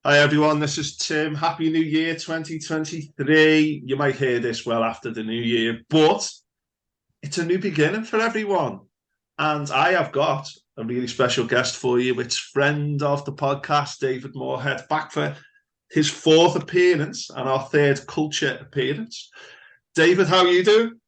Hi everyone, this is Tim. Happy New Year 2023. You might hear this well after the new year, but it's a new beginning for everyone. And I have got a really special guest for you. It's friend of the podcast, David Moorhead, back for his fourth appearance and our third culture appearance. David, how are you doing?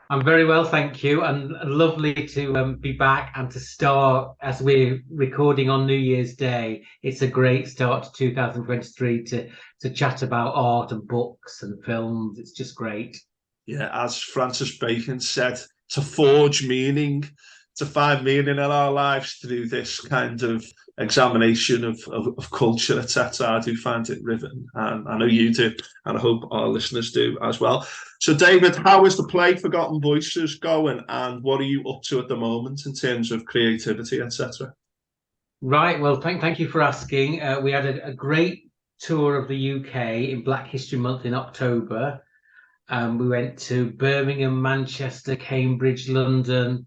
I'm very well, thank you, and lovely to be back and to start as we're recording on New Year's Day. It's a great start to 2023 to chat about art and books and films. It's just great. Yeah, as Francis Bacon said, to forge meaning, to find meaning in our lives through this kind of examination of culture, etc. I do find it riveting, and I know you do, and I hope our listeners do as well. So, David, how is the play Forgotten Voices going, and what are you up to at the moment in terms of creativity, etc.? Right, well, thank you for asking. We had a great tour of the UK in Black History Month in October. We went to Birmingham, Manchester, Cambridge, London,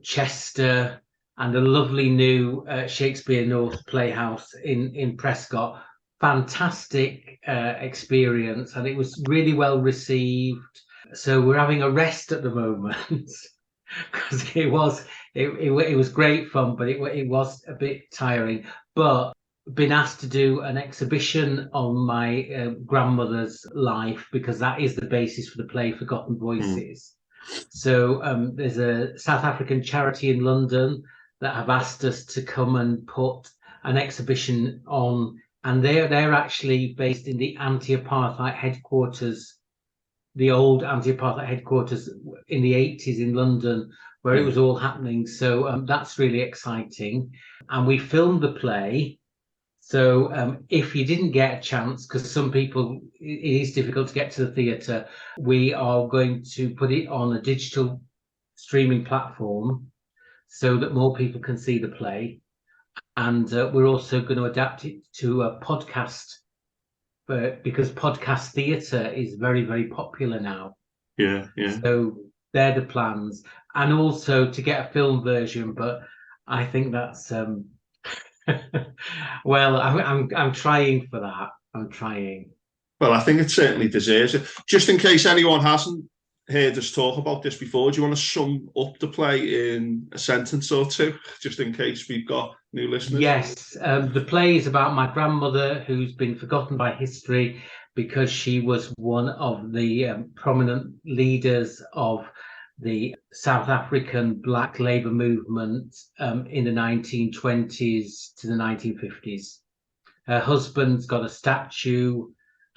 Chester, and a lovely new Shakespeare North Playhouse in Prescott. Fantastic experience, and it was really well received. So we're having a rest at the moment because it was great fun, but it was a bit tiring. But been asked to do an exhibition on my grandmother's life because that is the basis for the play Forgotten Mm. Voices. So there's a South African charity in London that have asked us to come and put an exhibition on, and they're actually based in the anti-apartheid headquarters, the old anti-apartheid headquarters in the 80s in London, where it Yeah. was all happening. So that's really exciting, and we filmed the play. So if you didn't get a chance, because some people, it is difficult to get to the theatre, we are going to put it on a digital streaming platform so that more people can see the play. And we're also going to adapt it to a podcast because podcast theatre is very, very popular now. Yeah, yeah. So they're the plans. And also to get a film version, but I think that's well, I'm trying for that. I'm trying. Well, I think it certainly deserves it. Just in case anyone hasn't heard us talk about this before, do you want to sum up the play in a sentence or two, just in case we've got new listeners? Yes, the play is about my grandmother who's been forgotten by history because she was one of the prominent leaders of the South African Black Labour movement in the 1920s to the 1950s. Her husband's got a statue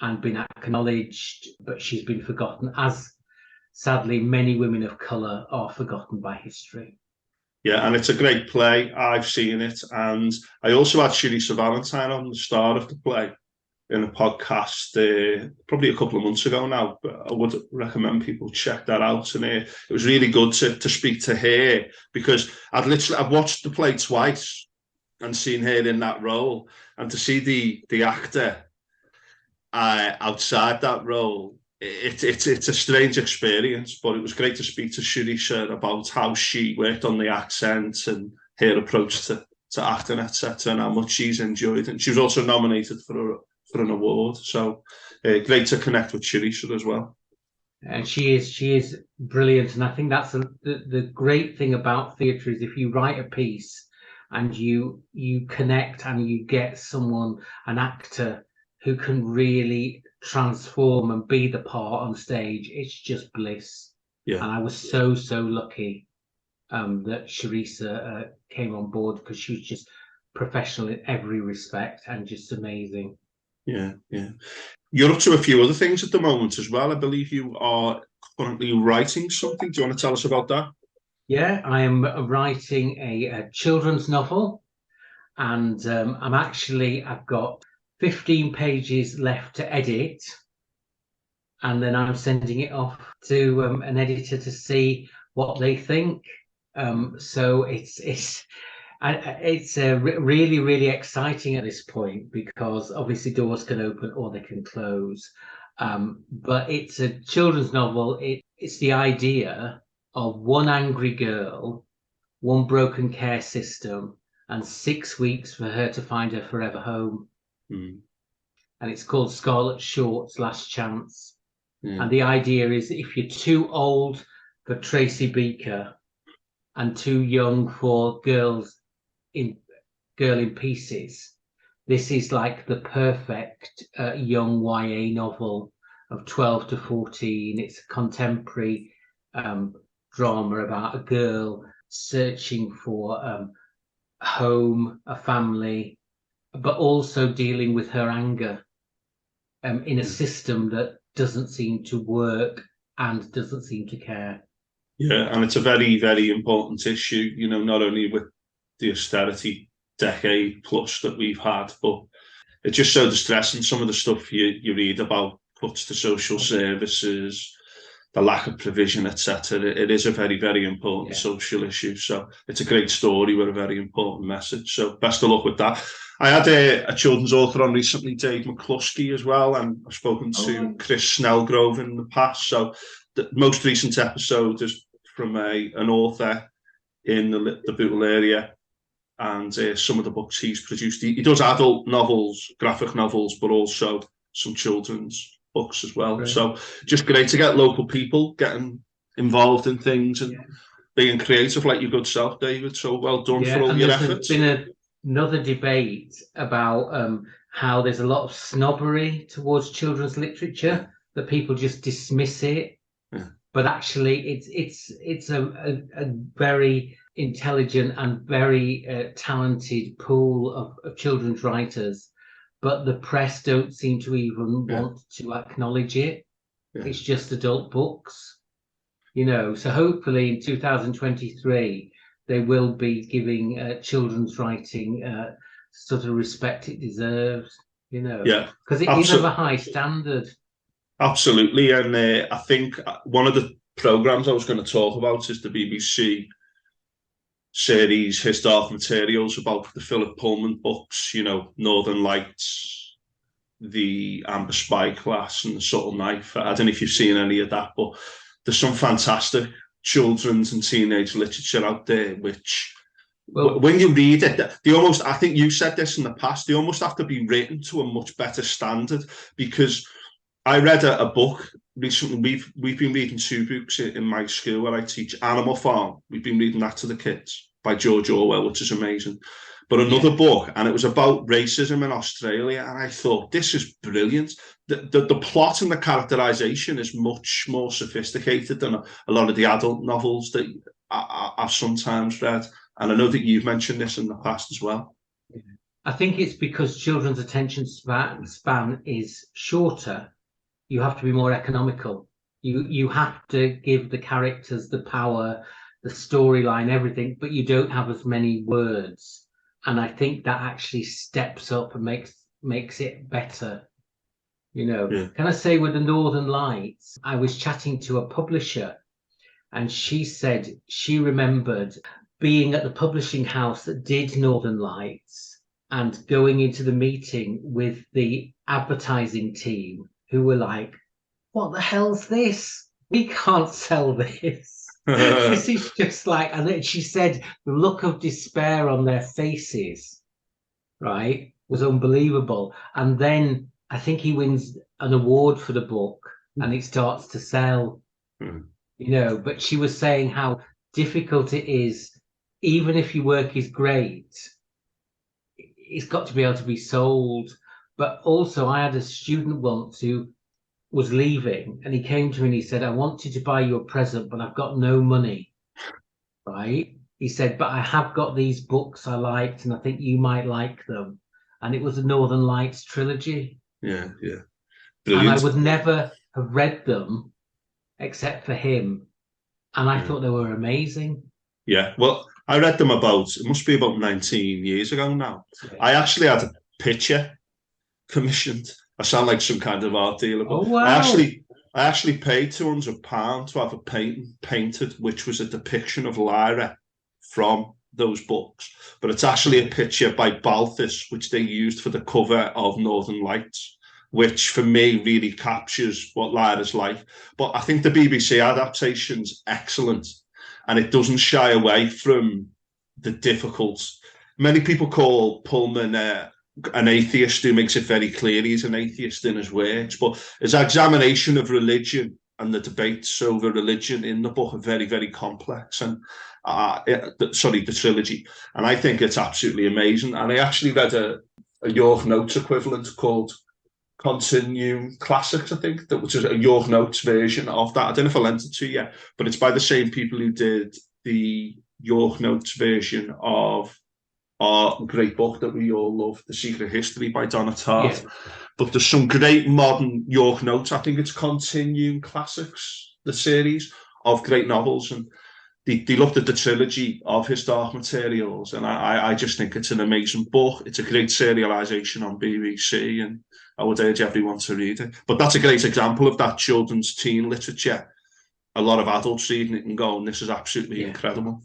and been acknowledged, but she's been forgotten, as sadly many women of colour are forgotten by history. Yeah, and it's a great play. I've seen it, and I also had Shirisa Valentine on the start of the play in a podcast probably a couple of months ago now. But I would recommend people check that out. And it was really good to speak to her because I've watched the play twice and seen her in that role, and to see the actor outside that role, it's a strange experience. But it was great to speak to Shirisa about how she worked on the accent and her approach to acting, etc., and how much she's enjoyed. And she was also nominated for an award. So great to connect with Shirisa as well. And she is brilliant, and I think that's the great thing about theatre is if you write a piece and you connect and you get someone, an actor who can really transform and be the part on stage, it's just bliss. Yeah. And I was so lucky that Charissa came on board because she was just professional in every respect and just amazing. Yeah, yeah. You're up to a few other things at the moment as well. I believe you are currently writing something. Do you want to tell us about that? Yeah, I am writing a children's novel, and I've got 15 pages left to edit, and then I'm sending it off to an editor to see what they think. So it's really exciting at this point because obviously doors can open or they can close. But it's a children's novel. It's the idea of one angry girl, one broken care system, and 6 weeks for her to find her forever home. and it's called Scarlett Short's Last Chance. Yeah. And the idea is if you're too old for Tracy Beaker and too young for Girl in Pieces, this is like the perfect young YA novel of 12 to 14. It's a contemporary drama about a girl searching for home, a family, but also dealing with her anger in a system that doesn't seem to work and doesn't seem to care. Yeah, and it's a very, very important issue, you know, not only with the austerity decade plus that we've had, but it's just so distressing. Some of the stuff you read about cuts to social services, the lack of provision, etc. It is a very, very important social issue. So it's a great story with a very important message. So best of luck with that. I had a children's author on recently, Dave McCluskey, as well, and I've spoken to Chris Snellgrove in the past. So the most recent episode is from an author in the Bootle area, and some of the books he's produced. He does adult novels, graphic novels, but also some children's books as well. Right. So just great to get local people getting involved in things and being creative like your good self, David. So well done for all your efforts. There's been another debate about how there's a lot of snobbery towards children's literature, that people just dismiss it. Yeah. But actually, it's a very intelligent and very talented pool of children's writers, but the press don't seem to even want to acknowledge it. It's just adult books, you know. So hopefully in 2023 they will be giving children's writing sort of respect it deserves, you know. Yeah, because it is of a high standard. Absolutely, and I think one of the programs I was going to talk about is the BBC series His Dark Materials about the Philip Pullman books, you know, Northern Lights, the Amber Spy Class, and the Subtle Knife. I don't know if you've seen any of that, but there's some fantastic children's and teenage literature out there, which when you read it, they almost, I think you said this in the past, they almost have to be written to a much better standard, because I read a book recently. We've been reading two books in my school where I teach, Animal Farm. We've been reading that to the kids by George Orwell, which is amazing. But another book, and it was about racism in Australia, and I thought, this is brilliant. The plot and the characterization is much more sophisticated than a lot of the adult novels that I've sometimes read. And I know that you've mentioned this in the past as well. I think it's because children's attention span is shorter. You have to be more economical. You have to give the characters the power, the storyline, everything, but you don't have as many words. And I think that actually steps up and makes it better. You know, Can I say with the Northern Lights, I was chatting to a publisher, and she said she remembered being at the publishing house that did Northern Lights and going into the meeting with the advertising team, who were like, what the hell's this? We can't sell this. This is just like, and then she said the look of despair on their faces, right, was unbelievable. And then I think he wins an award for the book and it starts to sell, you know. But she was saying how difficult it is, even if your work is great, it's got to be able to be sold. But also, I had a student once who was leaving, and he came to me and he said, I wanted to buy you a present, but I've got no money. Right? He said, but I have got these books I liked, and I think you might like them. And it was the Northern Lights trilogy. Yeah. Brilliant. And I would never have read them except for him. And I thought they were amazing. Yeah, well, I read them it must be about 19 years ago now. Yeah. I actually had a picture commissioned. I sound like some kind of art dealer, but wow. I actually paid £200 to have a painting painted, which was a depiction of Lyra from those books. But it's actually a picture by Balthus, which they used for the cover of Northern Lights, which for me really captures what Lyra's like. But I think the BBC adaptation's excellent, and it doesn't shy away from the difficult. Many people call Pullman an atheist who makes it very clear he's an atheist in his works. But his examination of religion and the debates over religion in the book are very, very complex. And the trilogy. And I think it's absolutely amazing. And I actually read a York Notes equivalent called Continuum Classics, I think, which is a York Notes version of that. I don't know if I lent it to you yet, but it's by the same people who did the York Notes version of our great book that we all love, The Secret History by Donna Tartt. Yeah. But there's some great modern York Notes. I think it's Continuum Classics, the series of great novels. And they looked at the trilogy of his Dark Materials. And I just think it's an amazing book. It's a great serialization on BBC. And I would urge everyone to read it. But that's a great example of that children's teen literature. A lot of adults reading it and going, this is absolutely incredible.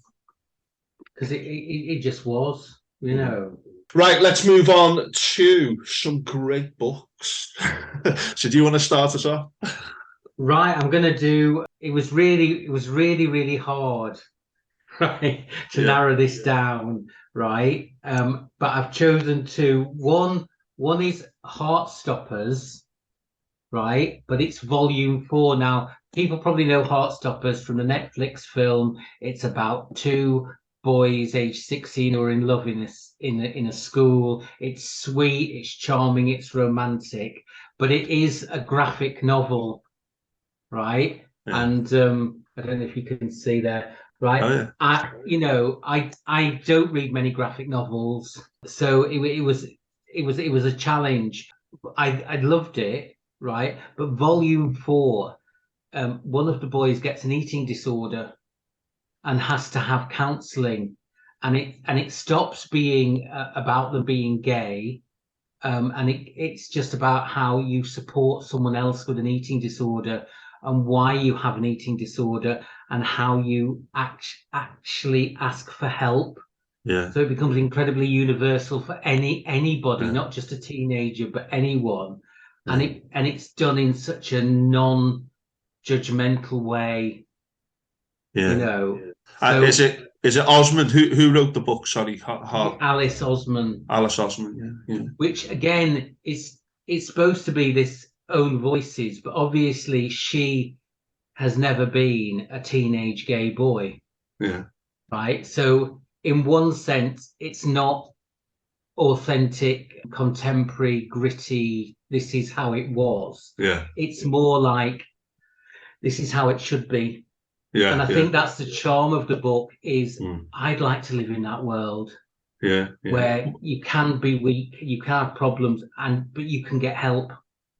Because it just was. You know. Right, let's move on to some great books. So do you want to start us off? Right, I'm gonna do it was really hard, right, to narrow this down, right? But I've chosen one is Heartstoppers, right? But it's volume 4 now. People probably know Heartstoppers from the Netflix film. It's about two boys aged 16 who are in love in a school. It's sweet, it's charming, it's romantic, but it is a graphic novel, right? Yeah. And I don't know if you can see there, right? Oh, yeah. I don't read many graphic novels, so it was a challenge. I loved it, right? But volume 4, one of the boys gets an eating disorder and has to have counselling, and it stops being about them being gay, and it's just about how you support someone else with an eating disorder and why you have an eating disorder and how you actually ask for help. Yeah. So it becomes incredibly universal for anybody, not just a teenager, but anyone. Yeah. And it's done in such a non-judgmental way. Yeah. You know. So, is it Osmond who wrote the book? Sorry, Alice Osman. Alice Osman, yeah. Which again it's supposed to be this own voices, but obviously she has never been a teenage gay boy. Yeah. Right. So in one sense, it's not authentic, contemporary, gritty. This is how it was. Yeah. It's more like this is how it should be. Yeah. And I think that's the charm of the book is I'd like to live in that world. Yeah. Where you can be weak, you can have problems, but you can get help.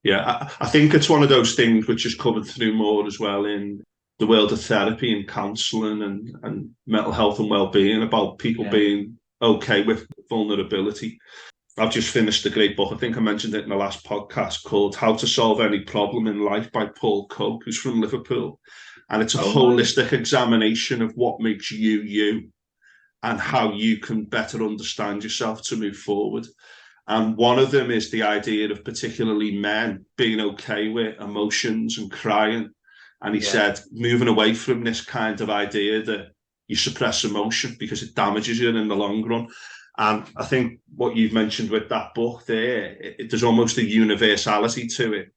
Yeah, I think it's one of those things which is covered through more as well in the world of therapy and counselling and mental health and well-being, about people being okay with vulnerability. I've just finished a great book, I think I mentioned it in the last podcast, called How to Solve Any Problem in Life by Paul Cope, who's from Liverpool. And it's a holistic examination of what makes you, you, and how you can better understand yourself to move forward. And one of them is the idea of particularly men being okay with emotions and crying. And he said, moving away from this kind of idea that you suppress emotion because it damages you in the long run. And I think what you've mentioned with that book there, there's almost a universality to it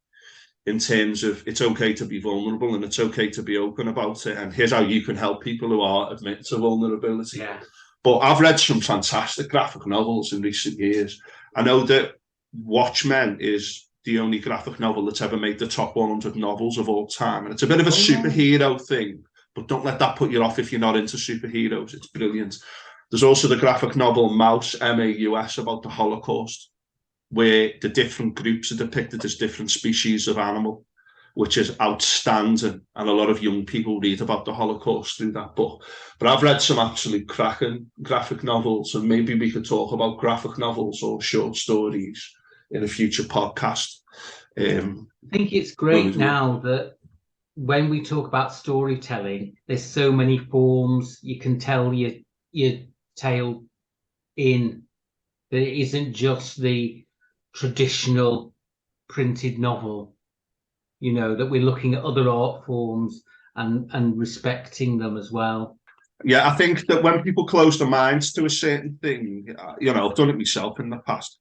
in terms of it's okay to be vulnerable and it's okay to be open about it. And here's how you can help people who are admitted to vulnerability. Yeah. But I've read some fantastic graphic novels in recent years. I know that Watchmen is the only graphic novel that's ever made the top 100 novels of all time. And it's a bit of a superhero thing, but don't let that put you off if you're not into superheroes. It's brilliant. There's also the graphic novel Maus, M-A-U-S, about the Holocaust, where the different groups are depicted as different species of animal, which is outstanding. And a lot of young people read about the Holocaust through that book. But I've read some absolute cracking graphic novels, and maybe we could talk about graphic novels or short stories in a future podcast. I think it's great now that when we talk about storytelling, there's so many forms you can tell your tale in, that it isn't just the traditional printed novel. You know, that we're looking at other art forms and respecting them as well. Yeah, I think that when people close their minds to a certain thing, I've done it myself in the past.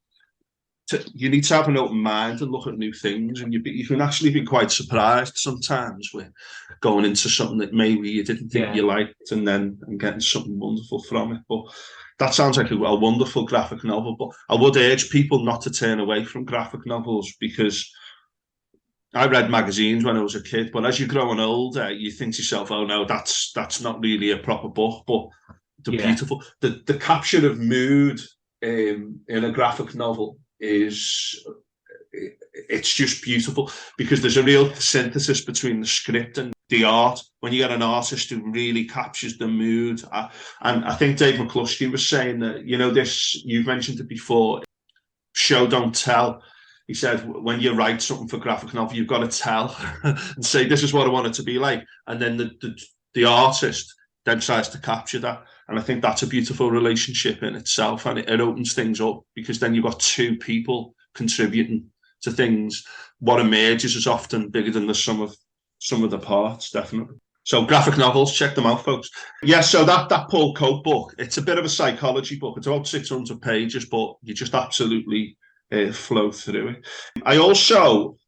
you need to have an open mind and look at new things, and you can actually be quite surprised sometimes with going into something that maybe you didn't think Yeah. you liked, and getting something wonderful from it. But that sounds like a wonderful graphic novel. But I would urge people not to turn away from graphic novels, because I read magazines when I was a kid, but as you're growing older, you think to yourself, "Oh no, that's not really a proper book." But Yeah. the capture of mood in a graphic novel is, it's just beautiful, because there's a real synthesis between the script and the art. When you get an artist who really captures the mood, and I think Dave McCluskey was saying that, this, you've mentioned it before, show don't tell. He said when you write something for graphic novel, you've got to tell and say this is what I want it to be like, and then the artist then tries to capture that. And I think that's a beautiful relationship in itself, and it opens things up, because then you've got two people contributing to things. What emerges is often bigger than the sum of the parts, definitely. So graphic novels, check them out, folks. Yeah, so that Paul Cope book, it's a bit of a psychology book. It's about 600 pages, but you just absolutely flow through it. I also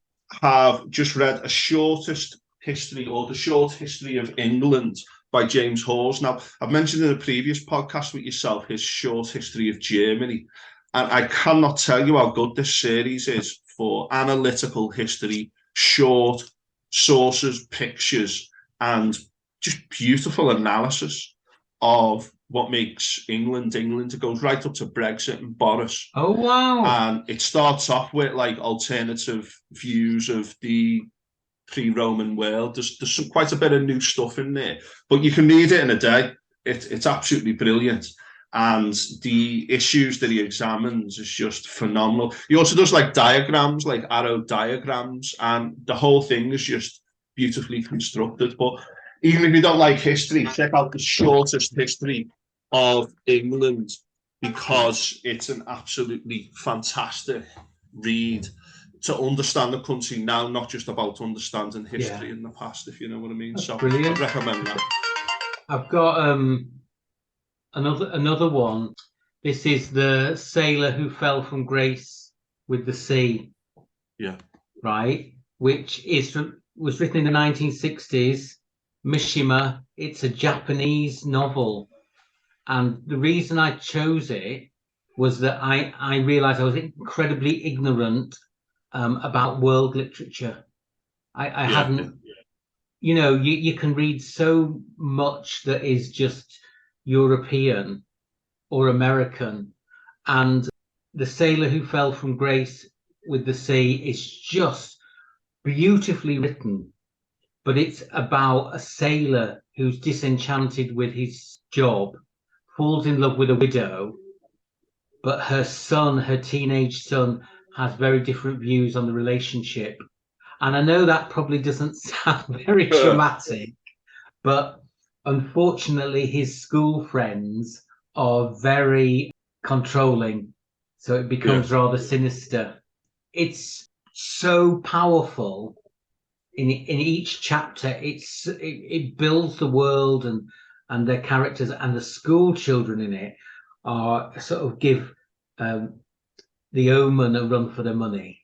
have just read a shortest history, or the short history of England, by James Hawes. Now, I've mentioned in a previous podcast with yourself his short history of Germany, and I cannot tell you how good this series is for analytical history, short sources, pictures, and just beautiful analysis of what makes England England. It goes right up to Brexit and Boris. Oh, wow. And it starts off with like alternative views of the pre-Roman world. There's quite a bit of new stuff in there, but you can read it in a day. It's absolutely brilliant. And the issues that he examines is just phenomenal. He also does like diagrams, like arrow diagrams, and the whole thing is just beautifully constructed. But even if you don't like history, check out the shortest history of England, because it's an absolutely fantastic read to understand the country now, not just about understanding history in the past, if you know what I mean. That's so brilliant. I'd recommend that. I've got another one. This is The Sailor Who Fell from Grace with the Sea. Yeah. Right, which was written in the 1960s. Mishima. It's a Japanese novel, and the reason I chose it was that I realized I was incredibly ignorant about world literature. I hadn't, you can read so much that is just European or American, and The Sailor Who Fell from Grace with the Sea is just beautifully written, but it's about a sailor who's disenchanted with his job, falls in love with a widow, but her teenage son, has very different views on the relationship. And I know that probably doesn't sound very dramatic, but unfortunately, his school friends are very controlling. So it becomes rather sinister. It's so powerful in each chapter. It builds the world and their characters, and the school children in it are sort of give the Omen a run for their money,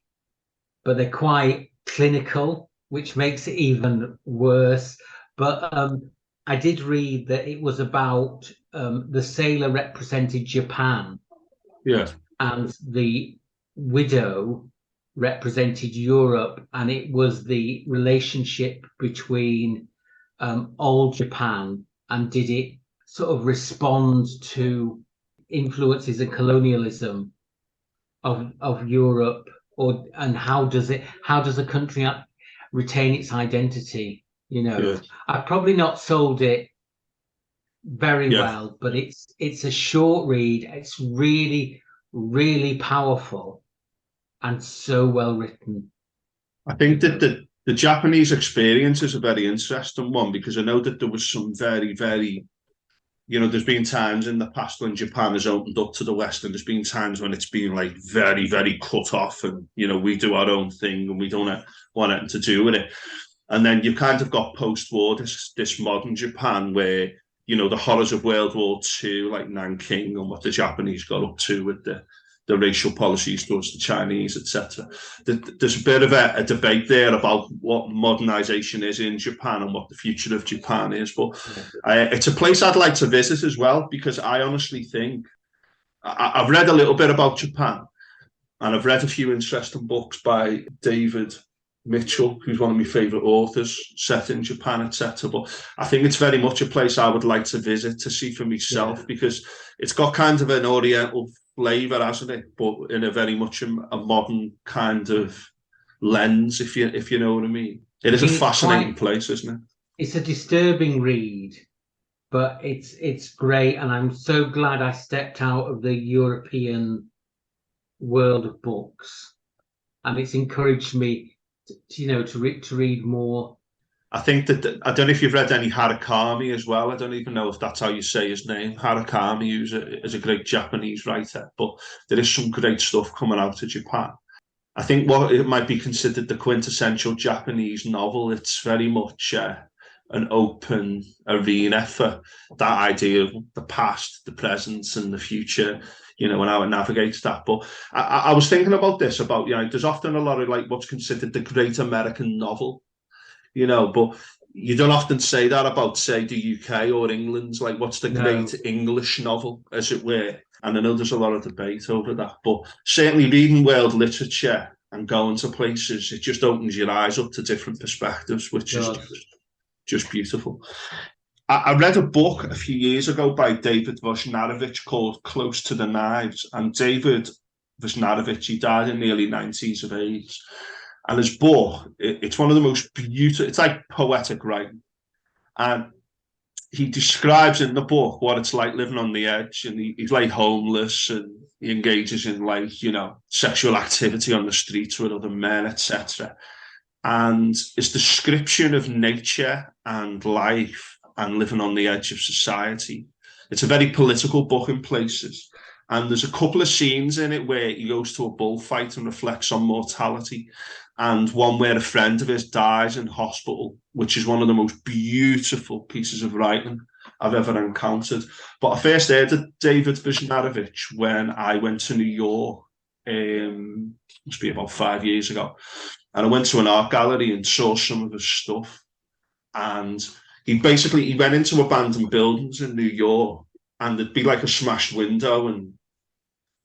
but they're quite clinical, which makes it even worse. But I did read that it was about the sailor represented Japan, and the widow represented Europe, and it was the relationship between old Japan, and did it sort of respond to influences and colonialism of Europe, and how does a country retain its identity? I've probably not sold it very well, but it's a short read. It's really, really powerful and so well written. I think that the Japanese experience is a very interesting one, because I know that there was some very, very, there's been times in the past when Japan has opened up to the West, and there's been times when it's been like very, very cut off, and, we do our own thing and we don't want anything to do with it. And then you've kind of got post-war, this modern Japan where, the horrors of World War II, like Nanking, and what the Japanese got up to with the the racial policies towards the Chinese, etc. There's a bit of a debate there about what modernization is in Japan and what the future of Japan is. But it's a place I'd like to visit as well, because I honestly think I've read a little bit about Japan, and I've read a few interesting books by David Mitchell, who's one of my favourite authors, set in Japan, etc. But I think it's very much a place I would like to visit to see for myself, because it's got kind of an Oriental flavour, hasn't it? But in a very much a modern kind of lens, if you know what I mean. It is a fascinating place, isn't it? It's a disturbing read, but it's great, and I'm so glad I stepped out of the European world of books, and it's encouraged me to read more. I think that I don't know if you've read any Harakami as well. I don't even know if that's how you say his name. Harakami, who's is a great Japanese writer, but there is some great stuff coming out of Japan. I think what it might be considered the quintessential Japanese novel. It's very much an open arena for that idea of the past, the present, and the future, and how it navigates that. But I was thinking about this, about, there's often a lot of like what's considered the great American novel, but you don't often say that about, say, the UK or England's, like what's the great English novel, as it were. And I know there's a lot of debate over that, but certainly reading world literature and going to places, it just opens your eyes up to different perspectives, which is just beautiful. I read a book a few years ago by David Moorhead called Close to the Knives. And David Moorhead, he died in the early 90s of AIDS. And his book, it's one of the most beautiful, it's like poetic writing. And he describes in the book what it's like living on the edge. And he's like homeless, and he engages in like, sexual activity on the streets with other men, etc. And his description of nature and life and living on the edge of society. It's a very political book in places. And there's a couple of scenes in it where he goes to a bullfight and reflects on mortality. And one where a friend of his dies in hospital, which is one of the most beautiful pieces of writing I've ever encountered. But I first heard of David Moorhead when I went to New York, must be about 5 years ago. And I went to an art gallery and saw some of his stuff. And he went into abandoned buildings in New York, and there'd be like a smashed window and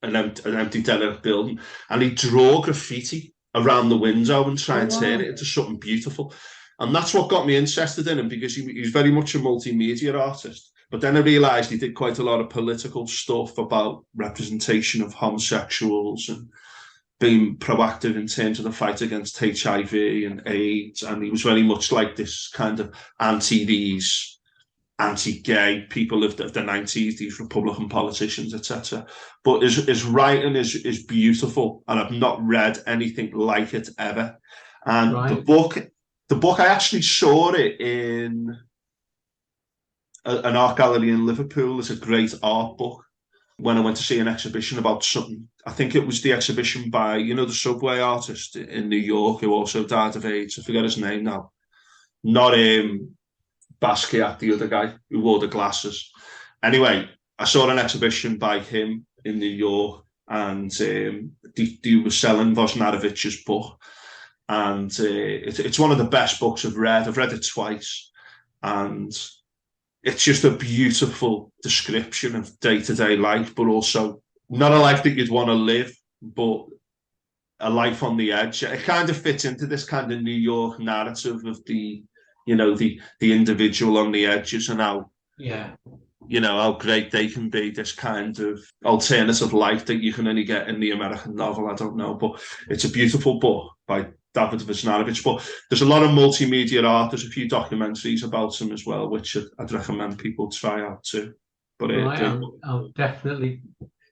an empty derelict building, and he'd draw graffiti around the window and try and turn it into something beautiful. And that's what got me interested in him, because he's very much a multimedia artist. But then I realised he did quite a lot of political stuff about representation of homosexuals and being proactive in terms of the fight against HIV and AIDS. And he was very much like this kind of anti-gay people of the 90s, these Republican politicians, etc. But his writing is beautiful, and I've not read anything like it ever. And the book, I actually saw it in an art gallery in Liverpool. It's a great art book. When I went to see an exhibition about something, I think it was the exhibition by, the subway artist in New York who also died of AIDS. I forget his name now. Not Basquiat, the other guy who wore the glasses. Anyway, I saw an exhibition by him in New York, and they were selling Moorhead's book. And it's one of the best books I've read. I've read it twice. And it's just a beautiful description of day-to-day life, but also not a life that you'd want to live, but a life on the edge. It kind of fits into this kind of New York narrative of the individual on the edges, and how how great they can be, this kind of alternative life that you can only get in the American novel. I don't know, but it's a beautiful book by David Moorhead. But there's a lot of multimedia art. There's a few documentaries about him as well, which I'd recommend people try out too. But I'll definitely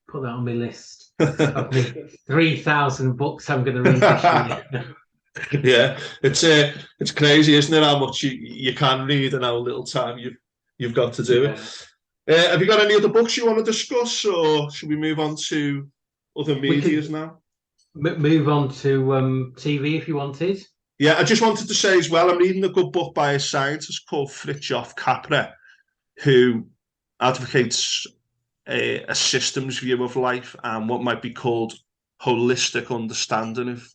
put that on my list of the 3,000 books I'm going to read this year. Yeah, it's crazy, isn't it, how much you can read and how little time you've got to do it. Have you got any other books you want to discuss, or should we move on to other medias now? Move on to TV if you wanted. Yeah, I just wanted to say as well, I'm reading a good book by a scientist called Fritjof Capra, who advocates a systems view of life and what might be called holistic understanding of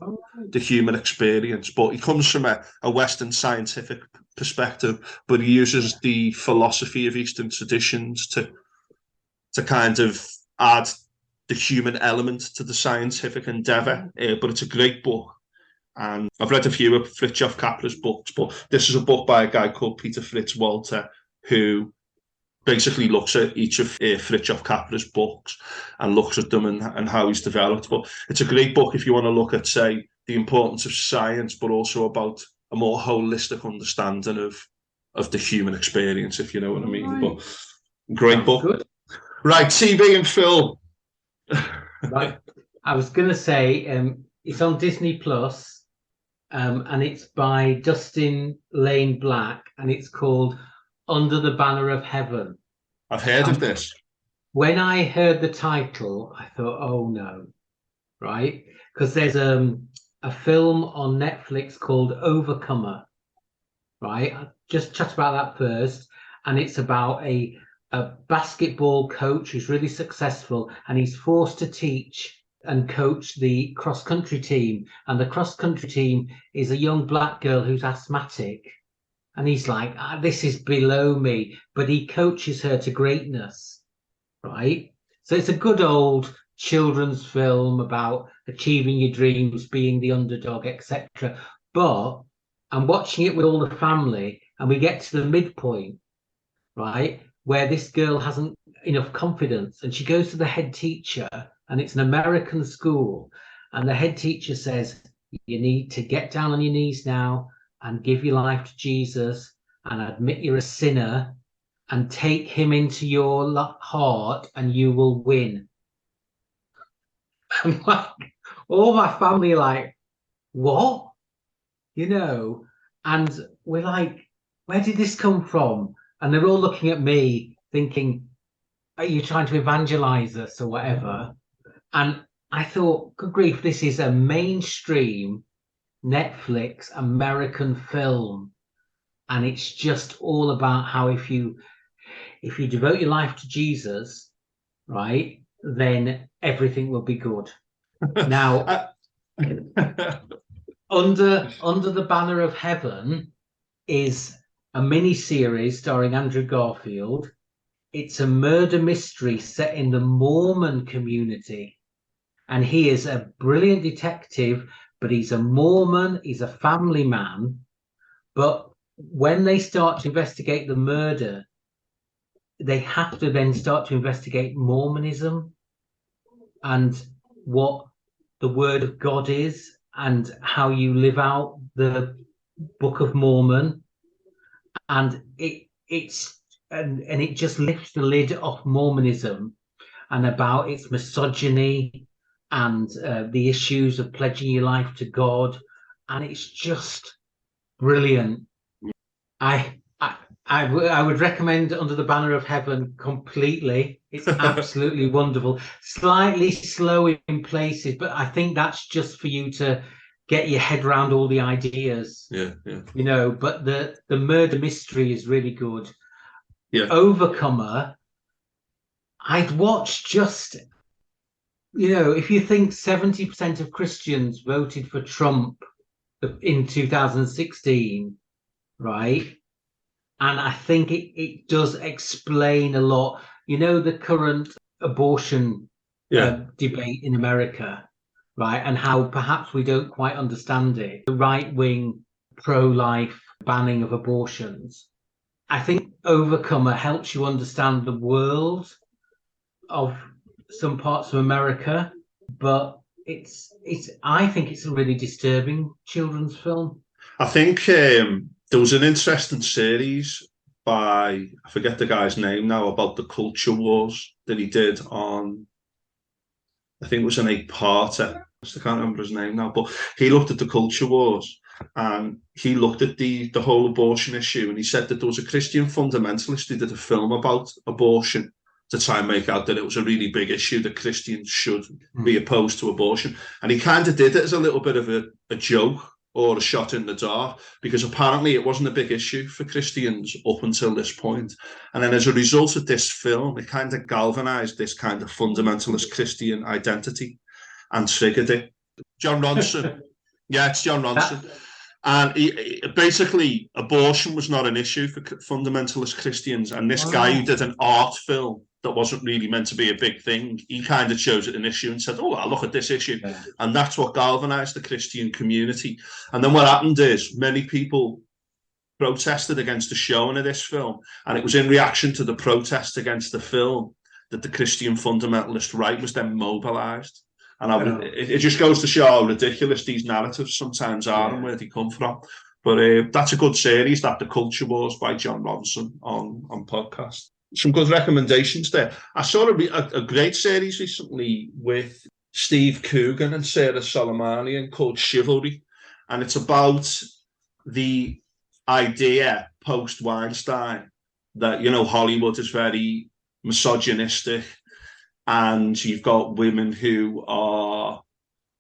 the human experience. But he comes from a Western scientific perspective, but he uses the philosophy of Eastern traditions to kind of add the human element to the scientific endeavor. But it's a great book. And I've read a few of Fritjof Capra's books, but this is a book by a guy called Peter Fritz Walter, who basically looks at each of Fritjof Capra's books and looks at them and how he's developed. But it's a great book if you want to look at, say, the importance of science, but also about a more holistic understanding of the human experience, if you know what I mean. Right. But great Sounds book. Good. Right, TV and film. Right. I was going to say it's on Disney Plus, and it's by Dustin Lane Black, and it's called Under the Banner of Heaven. I've heard of this. When I heard the title, I thought, oh no, right? Because there's a film on Netflix called Overcomer, right? I'll just chat about that first. And it's about a basketball coach who's really successful, and he's forced to teach and coach the cross-country team. And the cross-country team is a young black girl who's asthmatic. And he's like, this is below me, but he coaches her to greatness, right? So it's a good old children's film about achieving your dreams, being the underdog, etc. But I'm watching it with all the family, and we get to the midpoint, right, where this girl hasn't enough confidence, and she goes to the head teacher, and it's an American school, and the head teacher says, you need to get down on your knees now and give your life to Jesus and admit you're a sinner and take him into your heart and you will win. And like, all my family are like, what? You know, and we're like, where did this come from? And they're all looking at me thinking, are you trying to evangelize us or whatever? And I thought, good grief, this is a mainstream Netflix American film, and it's just all about how if you devote your life to Jesus, right, then everything will be good. Now, under the Banner of Heaven is a mini series starring Andrew Garfield. It's a murder mystery set in the Mormon community, and he is a brilliant detective. But he's a Mormon, he's a family man. But when they start to investigate the murder, they have to then start to investigate Mormonism and what the Word of God is and how you live out the Book of Mormon. And it just lifts the lid off Mormonism and about its misogyny and the issues of pledging your life to God, and it's just brilliant. I would recommend Under the Banner of Heaven completely. It's absolutely wonderful. Slightly slow in places, but I think that's just for you to get your head around all the ideas. Yeah. You know, but the murder mystery is really good. Yeah. Overcomer, I'd watched just. You know, if you think 70% of Christians voted for Trump in 2016, right? And I think it does explain a lot. You know, the current abortion debate in America, right? And how perhaps we don't quite understand it. The right-wing pro-life banning of abortions. I think Overcomer helps you understand the world of some parts of America, but I think it's a really disturbing children's film. I think there was an interesting series by, I forget the guy's name now, about the culture wars that he did on, I think it was an 8-parter. I can't remember his name now, but he looked at the culture wars and he looked at the whole abortion issue, and he said that there was a Christian fundamentalist who did a film about abortion to try and make out that it was a really big issue that Christians should be opposed to abortion. And he kind of did it as a little bit of a joke, or a shot in the dark, because apparently it wasn't a big issue for Christians up until this point. And then as a result of this film, it kind of galvanized this kind of fundamentalist Christian identity and triggered it. John Ronson. Yeah, it's John Ronson. And basically, abortion was not an issue for fundamentalist Christians. And this guy who did an art film that wasn't really meant to be a big thing, he kind of chose it an issue and said, oh, I'll look at this issue. Yeah. And that's what galvanized the Christian community. And then what happened is many people protested against the showing of this film. And it was in reaction to the protest against the film that the Christian fundamentalist right was then mobilized. And it just goes to show how ridiculous these narratives sometimes are and where they come from. But that's a good series, that The Culture Wars by John Ronson on podcast. Some good recommendations there. I saw a great series recently with Steve Coogan and Sarah Solomanian called Chivalry. And it's about the idea post-Weinstein that, you know, Hollywood is very misogynistic, and you've got women who are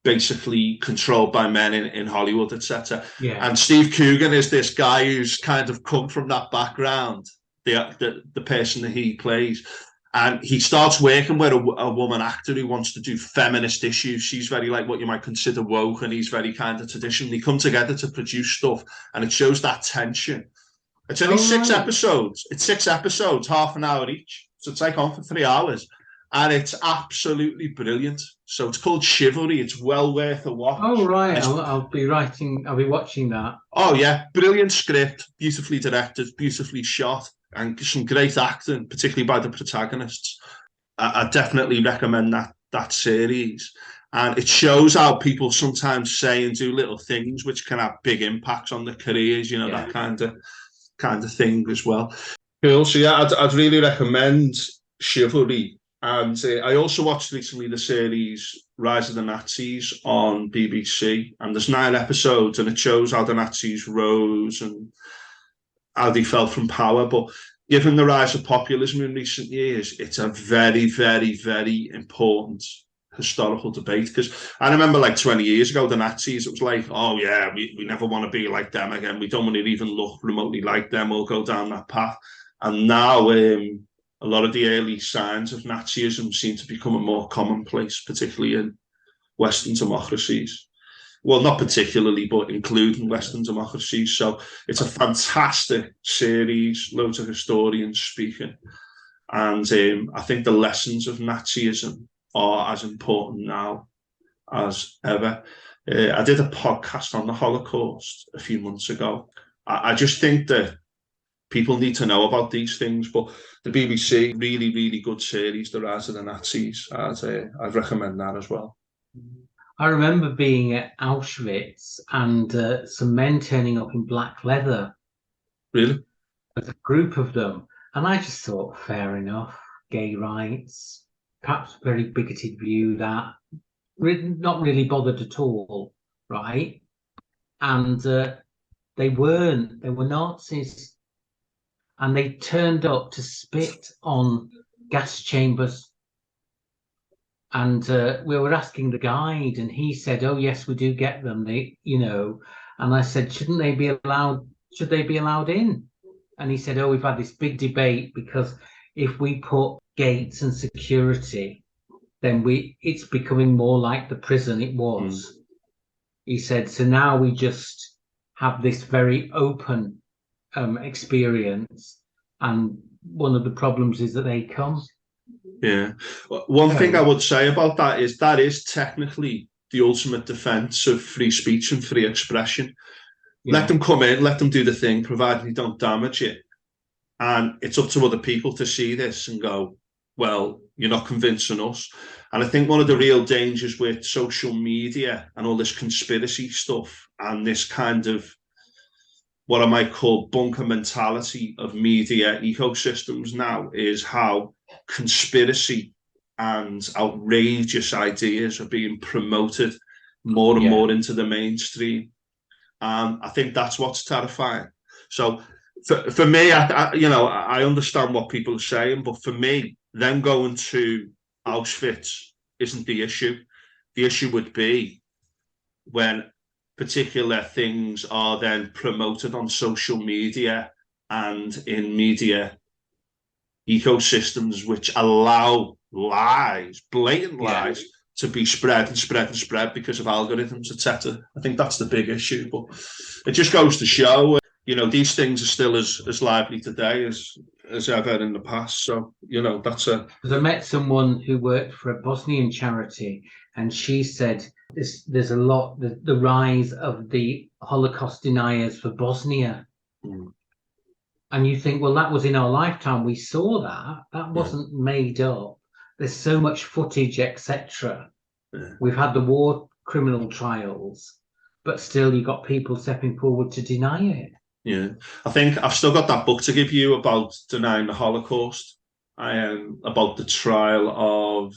basically controlled by men in Hollywood, etc. Yeah. And Steve Coogan is this guy who's kind of come from that background, the person that he plays. And he starts working with a woman actor who wants to do feminist issues. She's very like what you might consider woke, and he's very kind of traditional. They come together to produce stuff, and it shows that tension. It's only 6 episodes. It's 6 episodes, half an hour each. So it's like on for 3 hours. And it's absolutely brilliant. So it's called Chivalry. It's well worth a watch. Oh, right. I'll be watching that. Oh, yeah. Brilliant script, beautifully directed, beautifully shot, and some great acting, particularly by the protagonists. I definitely recommend that series. And it shows how people sometimes say and do little things which can have big impacts on their careers, you know, that kind of thing as well. Cool. So, yeah, I'd really recommend Chivalry. And I also watched recently the series Rise of the Nazis on BBC, and there's 9 episodes, and it shows how the Nazis rose and how they fell from power. But given the rise of populism in recent years, it's a very, very, very important historical debate. Because I remember like 20 years ago, the Nazis, it was like, oh yeah, we never want to be like them again. We don't want to even look remotely like them or go down that path. And now a lot of the early signs of Nazism seem to become a more commonplace, particularly in Western democracies. Well, not particularly, but including Western democracies. So it's a fantastic series, loads of historians speaking. And I think the lessons of Nazism are as important now as ever. I did a podcast on the Holocaust a few months ago. I just think that people need to know about these things, but the BBC, really, really good series, The Rise of the Nazis. I'd recommend that as well. I remember being at Auschwitz and some men turning up in black leather. Really? With a group of them. And I just thought, fair enough, gay rights, perhaps a very bigoted view, that not really bothered at all, right? And they were Nazis. And they turned up to spit on gas chambers. And we were asking the guide, and he said, "Oh yes, we do get them." And I said, "Should they be allowed in?" And he said, "Oh, we've had this big debate, because if we put gates and security, then it's becoming more like the prison it was." He said, "So now we just have this very open experience, and one of the problems is that they come." Yeah. One thing I would say about that is technically the ultimate defense of free speech and free expression. Yeah. Let them come in, let them do the thing, provided you don't damage it. And it's up to other people to see this and go, well, you're not convincing us. And I think one of the real dangers with social media and all this conspiracy stuff and this kind of what I might call bunker mentality of media ecosystems now is how conspiracy and outrageous ideas are being promoted more and more into the mainstream. And I think that's what's terrifying. So for me, I understand what people are saying, but for me, them going to Auschwitz isn't the issue. The issue would be when particular things are then promoted on social media and in media ecosystems, which allow lies, blatant lies, to be spread and spread and spread because of algorithms, etc. I think that's the big issue. But it just goes to show, these things are still as lively today as ever in the past. So, that's a... Because I met someone who worked for a Bosnian charity, and she said there's a lot, the rise of the Holocaust deniers for Bosnia. Mm. And you think, well, that was in our lifetime. We saw that. That wasn't made up. There's so much footage, etc. Yeah. We've had the war criminal trials, but still you got people stepping forward to deny it. Yeah, I think I've still got that book to give you about denying the Holocaust, about the trial of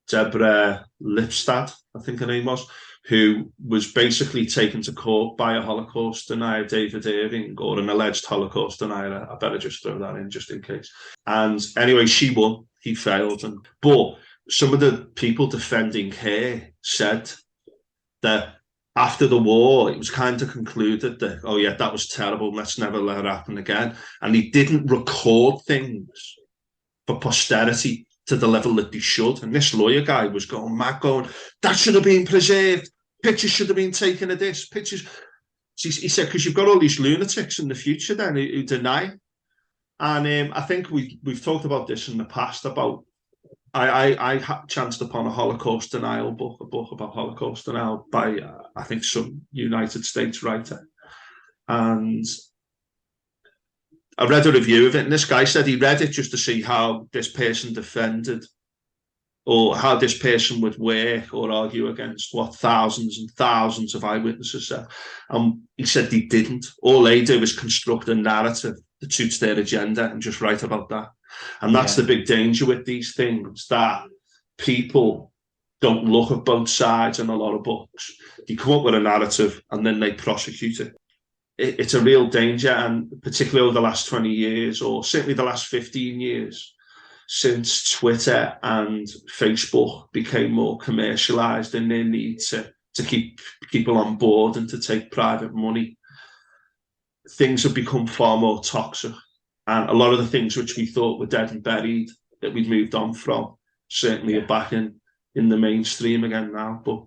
Deborah Lipstadt, I think her name was, who was basically taken to court by a Holocaust denier, David Irving, or an alleged Holocaust denier. I better just throw that in just in case. And anyway, she won. He failed. But some of the people defending her said that after the war, it was kind of concluded that, oh yeah, that was terrible. Let's never let it happen again. And he didn't record things for posterity to the level that they should. And this lawyer guy was going mad, going, that should have been preserved. Pictures should have been taken of this. Pictures. He said, because you've got all these lunatics in the future then who deny. And I think we've talked about this in the past about, I chanced upon a Holocaust denial book, a book about Holocaust denial by, I think, some United States writer. And I read a review of it, and this guy said he read it just to see how this person defended, or how this person would work or argue against what thousands and thousands of eyewitnesses said. And he said they didn't. All they do is construct a narrative that suits their agenda and just write about that. And that's the big danger with these things, that people don't look at both sides in a lot of books. They come up with a narrative and then they prosecute it. It's a real danger, and particularly over the last 20 years, or certainly the last 15 years, since Twitter and Facebook became more commercialized in their need to keep people on board and to take private money, things have become far more toxic. And a lot of the things which we thought were dead and buried, that we'd moved on from, certainly are back in the mainstream again now. But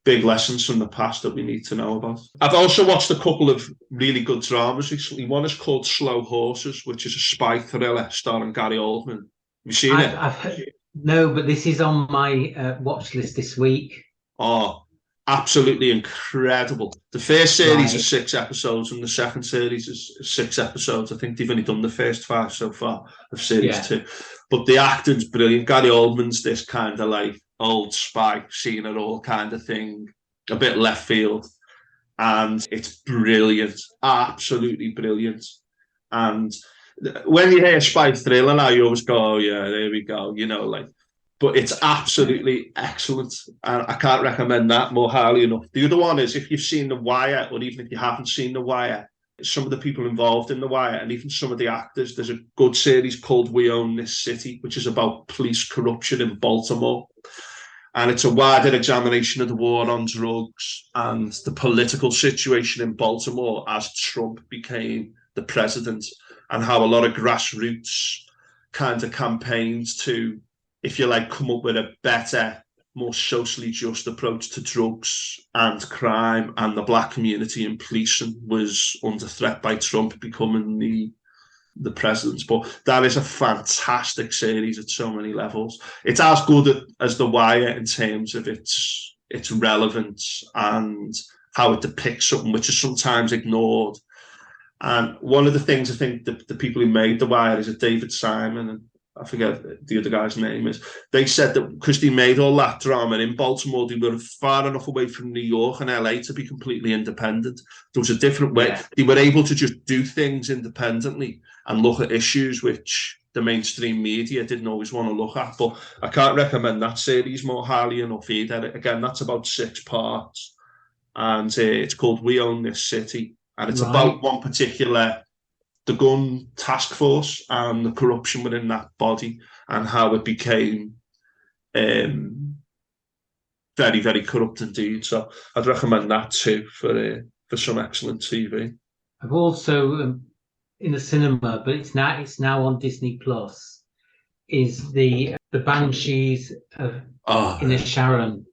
big lessons from the past that we need to know about. I've also watched a couple of really good dramas recently. One is called Slow Horses, which is a spy thriller starring Gary Oldman. Have you seen it? I've heard, no, but this is on my watch list this week. Oh, absolutely incredible. The first series is 6 episodes, and the second series is 6 episodes. I think they've only done the first 5 so far of series 2. But the acting's brilliant. Gary Oldman's this kind of like old spy, seeing it all kind of thing, a bit left field. And it's brilliant, absolutely brilliant. And when you hear spy thriller now, you always go, oh yeah, there we go, but it's absolutely excellent. And I can't recommend that more highly enough. The other one is, if you've seen The Wire, or even if you haven't seen The Wire, some of the people involved in The Wire, and even some of the actors, there's a good series called We Own This City, which is about police corruption in Baltimore. And it's a wider examination of the war on drugs and the political situation in Baltimore as Trump became the president, and how a lot of grassroots kind of campaigns to, if you like, come up with a better, more socially just approach to drugs and crime and the black community and policing was under threat by Trump becoming the president. But that is a fantastic series at so many levels. It's as good as The Wire in terms of its relevance and how it depicts something which is sometimes ignored. And one of the things I think the people who made The Wire is David Simon, and I forget the other guy's name is. They said that because they made all that drama in Baltimore, they were far enough away from New York and LA to be completely independent. There was a different way. They were able to just do things independently and look at issues which the mainstream media didn't always want to look at. But I can't recommend that series more highly enough either. Again, that's about 6 parts, and it's called We Own This City. And it's about one particular, the gun task force and the corruption within that body, and how it became very very, very corrupt indeed. So I'd recommend that too for some excellent TV. I've also in the cinema, but it's now on Disney Plus. Is the Banshees of Oh, Sharon,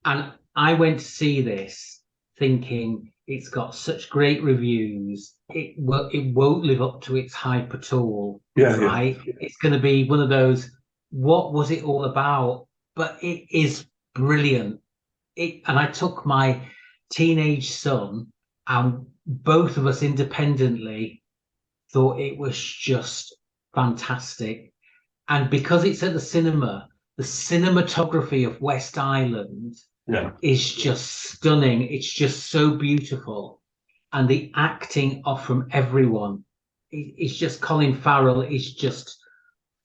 and I went to see this thinking it's got such great reviews. It won't live up to its hype at all, yeah, yeah, right? It's going to be one of those. What was it all about? But it is brilliant. And I took my teenage son, and both of us independently thought it was just fantastic. And because it's at the cinematography of West Island yeah. is just stunning. It's just so beautiful. And the acting off from everyone. It's just Colin Farrell is just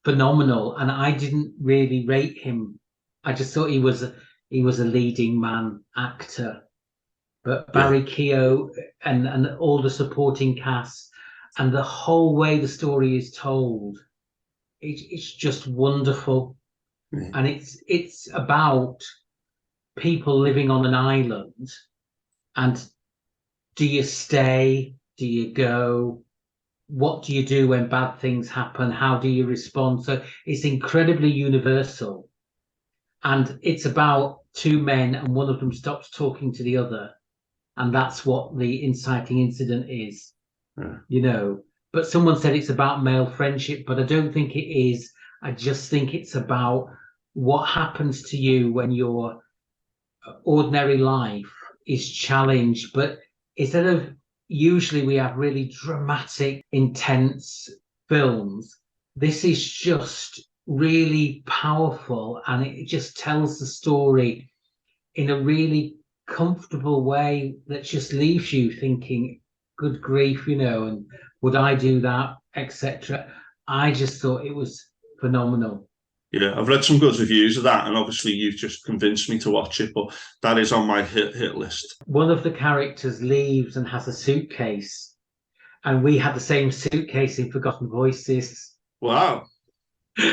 phenomenal. And I didn't really rate him. I just thought he was a leading man actor. But Yeah. Barry Keogh and all the supporting cast and the whole way the story is told, it's just wonderful. Yeah. And it's about people living on an island, and do you stay, do you go, what do you do when bad things happen, how do you respond? So it's incredibly universal, and it's about two men and one of them stops talking to the other, and that's what the inciting incident is. Yeah. But someone said it's about male friendship, but I don't think it is. I just think it's about what happens to you when your ordinary life is challenged. But instead of usually we have really dramatic, intense films, this is just really powerful, and it just tells the story in a really comfortable way that just leaves you thinking, good grief, and would I do that, etc. I just thought it was phenomenal. Yeah, I've read some good reviews of that, and obviously you've just convinced me to watch it. But that is on my hit list. One of the characters leaves and has a suitcase, and we had the same suitcase in Forgotten Voices. Wow.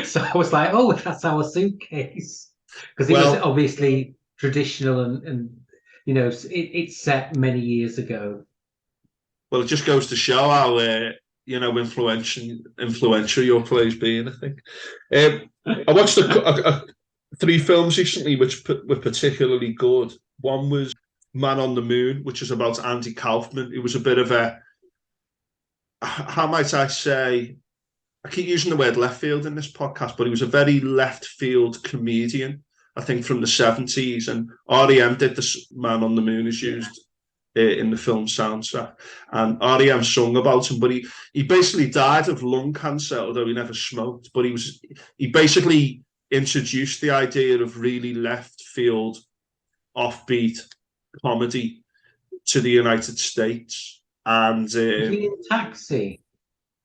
So I was like, oh, that's our suitcase. Because it was Well, obviously traditional, and it's set many years ago. it just goes to show how influential your play's been. I think. I watched three films recently which were particularly good. One was Man on the Moon, which is about Andy Kaufman. It was a bit of a, how might I say, I keep using the word left field in this podcast, but he was a very left field comedian, I think from the 70s. And REM did this Man on the Moon is used in the film soundtrack. And REM sung about him, but he basically died of lung cancer, although he never smoked. But he basically introduced the idea of really left field, offbeat comedy to the United States. And Was he in Taxi?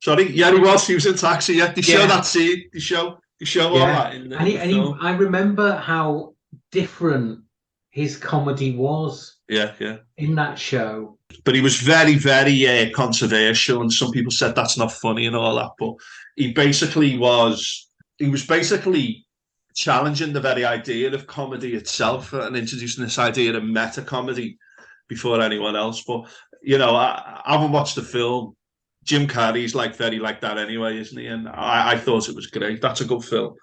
sorry, yeah, he was. He was in Taxi. Yeah, they show Yeah, that scene. They show all yeah. that in And in the film. I remember how different his comedy was Yeah, yeah. in that show. But he was very, very controversial, and some people said that's not funny and all that. But he basically was. He was basically challenging the very idea of comedy itself and introducing this idea of meta comedy before anyone else. But I haven't watched the film. Jim Carrey's very like that anyway, isn't he? And I thought it was great. That's a good film.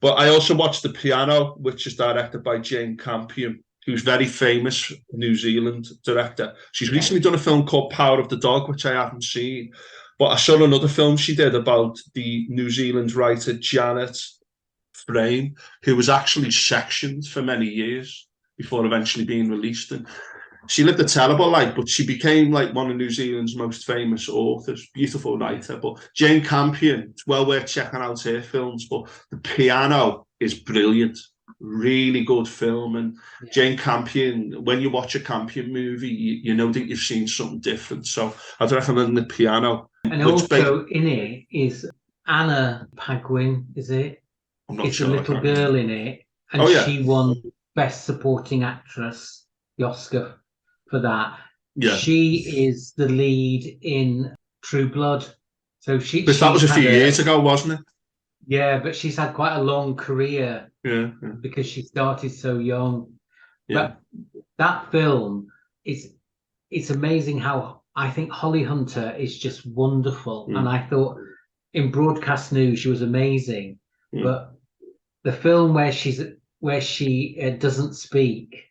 But I also watched The Piano, which is directed by Jane Campion, who's very famous New Zealand director. She's Yeah. recently done a film called Power of the Dog, which I haven't seen. But I saw another film she did about the New Zealand writer Janet Frame, who was actually sectioned for many years before eventually being released. And she lived a terrible life, but she became like one of New Zealand's most famous authors, beautiful writer. But Jane Campion, it's well worth checking out her films. But The Piano is brilliant, really good film. And Yeah. Jane Campion, when you watch a Campion movie, you know that you've seen something different. So I'd recommend The Piano. And Which also in it is Anna Paquin, is it? I'm not Is the sure. I little can't remember. girl in it, and Oh yeah, she won Best Supporting Actress, the Oscar for that. yeah. She is the lead in True Blood. So But that was she's a few had years ago, wasn't it? yeah, but she's had quite a long career Yeah, yeah. because she started so young. Yeah. That film is it's amazing how I think Holly Hunter is just wonderful. And Mm. I thought in broadcast news she was amazing, Mm. but the film where she doesn't speak,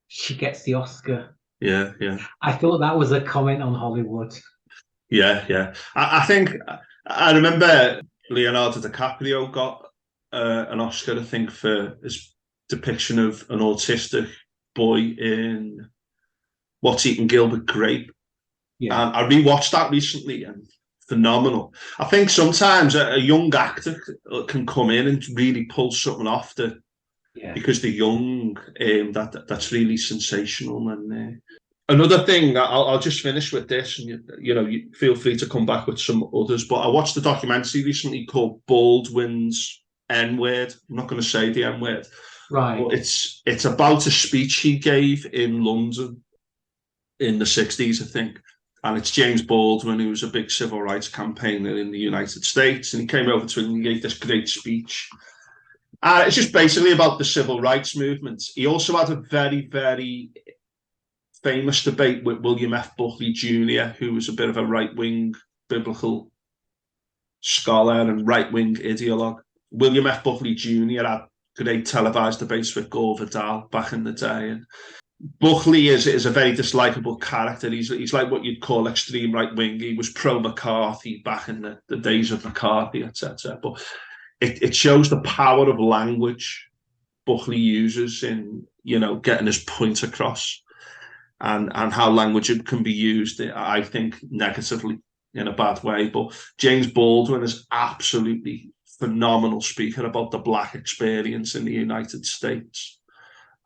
she gets the Oscar. Yeah, yeah. I thought that was a comment on Hollywood. Yeah, yeah. I think I remember Leonardo DiCaprio got an Oscar, I think, for his depiction of an autistic boy in What's Eating Gilbert Grape. Yeah, And I rewatched that recently, and phenomenal. I think sometimes a young actor can come in and really pull something off yeah. because they're young. That's really sensational. And another thing, I'll just finish with this, and you feel free to come back with some others. But I watched a documentary recently called Baldwin's N Word. I'm not going to say the N word, Right. but it's about a speech he gave in London in the 60s, I think. And it's James Baldwin, who was a big civil rights campaigner in the United States. And he came over to England and gave this great speech. It's just basically about the civil rights movement. He also had a very, very famous debate with William F. Buckley Jr., who was a bit of a right-wing biblical scholar and right-wing ideologue. William F. Buckley Jr. had great televised debates with Gore Vidal back in the day. And Buckley is a very dislikable character. He's like what you'd call extreme right wing. He was pro McCarthy back in the days of McCarthy, etc. But it shows the power of language Buckley uses in getting his point across, and how language can be used, I think, negatively in a bad way. But James Baldwin is absolutely phenomenal speaker about the black experience in the United States.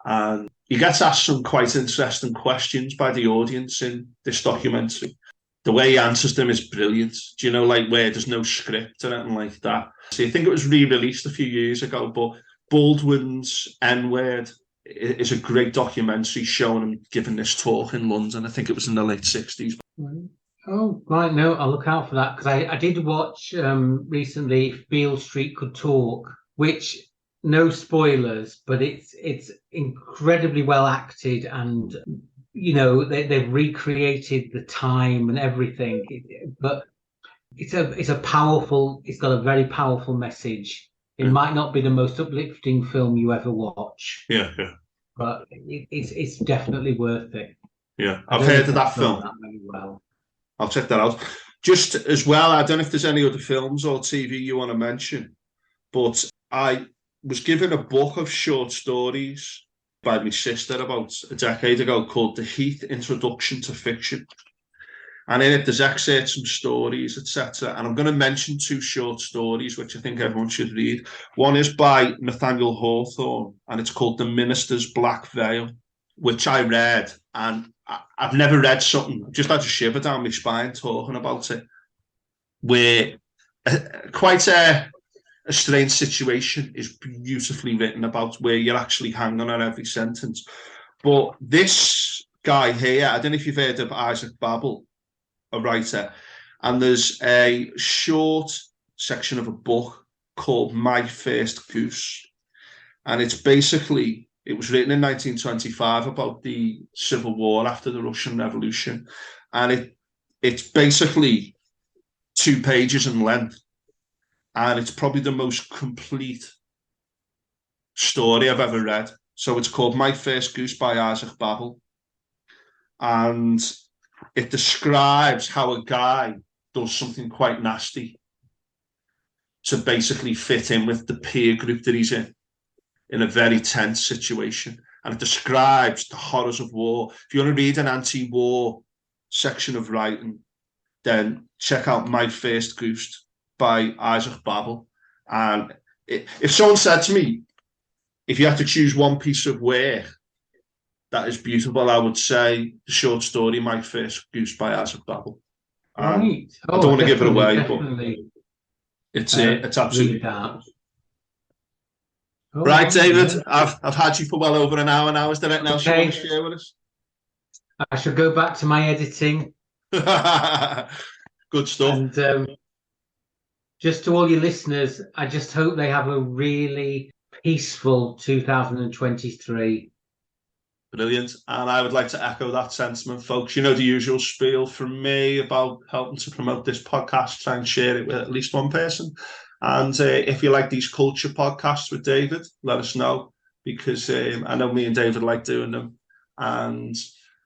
And he gets asked some quite interesting questions by the audience in this documentary. The way he answers them is brilliant. Do you know, like where there's no script or anything like that? So I think it was re-released a few years ago, but Baldwin's N-Word is a great documentary showing him giving this talk in London. I think it was in the late 60s. Oh, right. No, I'll look out for that because I did watch recently Beale Street Could Talk, which no spoilers, but it's incredibly well acted and they've recreated the time and everything. But it's got a very powerful message. It Yeah, might not be the most uplifting film you ever watch, yeah, yeah. but it's definitely worth it. Yeah. I I've don't heard think of that's that done film. that very well. I'll check that out. Just as well, I don't know if there's any other films or TV you want to mention, but I was given a book of short stories by my sister about a decade ago called The Heath Introduction to Fiction. And in it, there's excerpts from stories, etc. And I'm going to mention two short stories, which I think everyone should read. One is by Nathaniel Hawthorne, and it's called The Minister's Black Veil, which I read. And I've never read something, I've just had a shiver down my spine talking about it, where quite a strange situation is beautifully written about, where you're actually hanging on every sentence. But this guy here, I don't know if you've heard of Isaac Babel, a writer, and there's a short section of a book called My First Goose. And it was written in 1925 about the Civil War after the Russian Revolution. And it's basically 2 pages in length. And it's probably the most complete story I've ever read. So it's called My First Goose by Isaac Babel. And it describes how a guy does something quite nasty to basically fit in with the peer group that he's in a very tense situation. And it describes the horrors of war. If you want to read an anti-war section of writing, then check out My First Goose by Isaac Babel. And if someone said to me, if you had to choose one piece of work that is beautiful, I would say the short story My First Goose by Isaac Babel. And Right. I don't Oh, want to give it definitely, away, but definitely it's absolutely read that. phenomenal. Oh, Right, right. David, Yeah. I've had you for well over an hour now. Is there anything else you want to Okay. share with us? I shall go back to my editing Good stuff. and just to all your listeners, I just hope they have a really peaceful 2023. Brilliant. And I would like to echo that sentiment, folks. You know the usual spiel from me about helping to promote this podcast, try and share it with at least one person. And if you like these culture podcasts with David, let us know, because I know me and David like doing them. And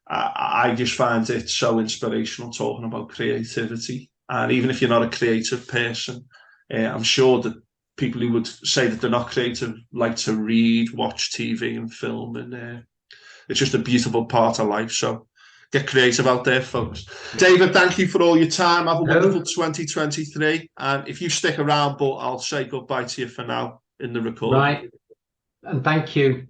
I just find it so inspirational talking about creativity. And even if you're not a creative person, I'm sure that people who would say that they're not creative like to read, watch TV and film, and it's just a beautiful part of life. So get creative out there, folks. David, thank you for all your time. Have a wonderful 2023. And if you stick around, but I'll say goodbye to you for now in the recording. Right. And thank you.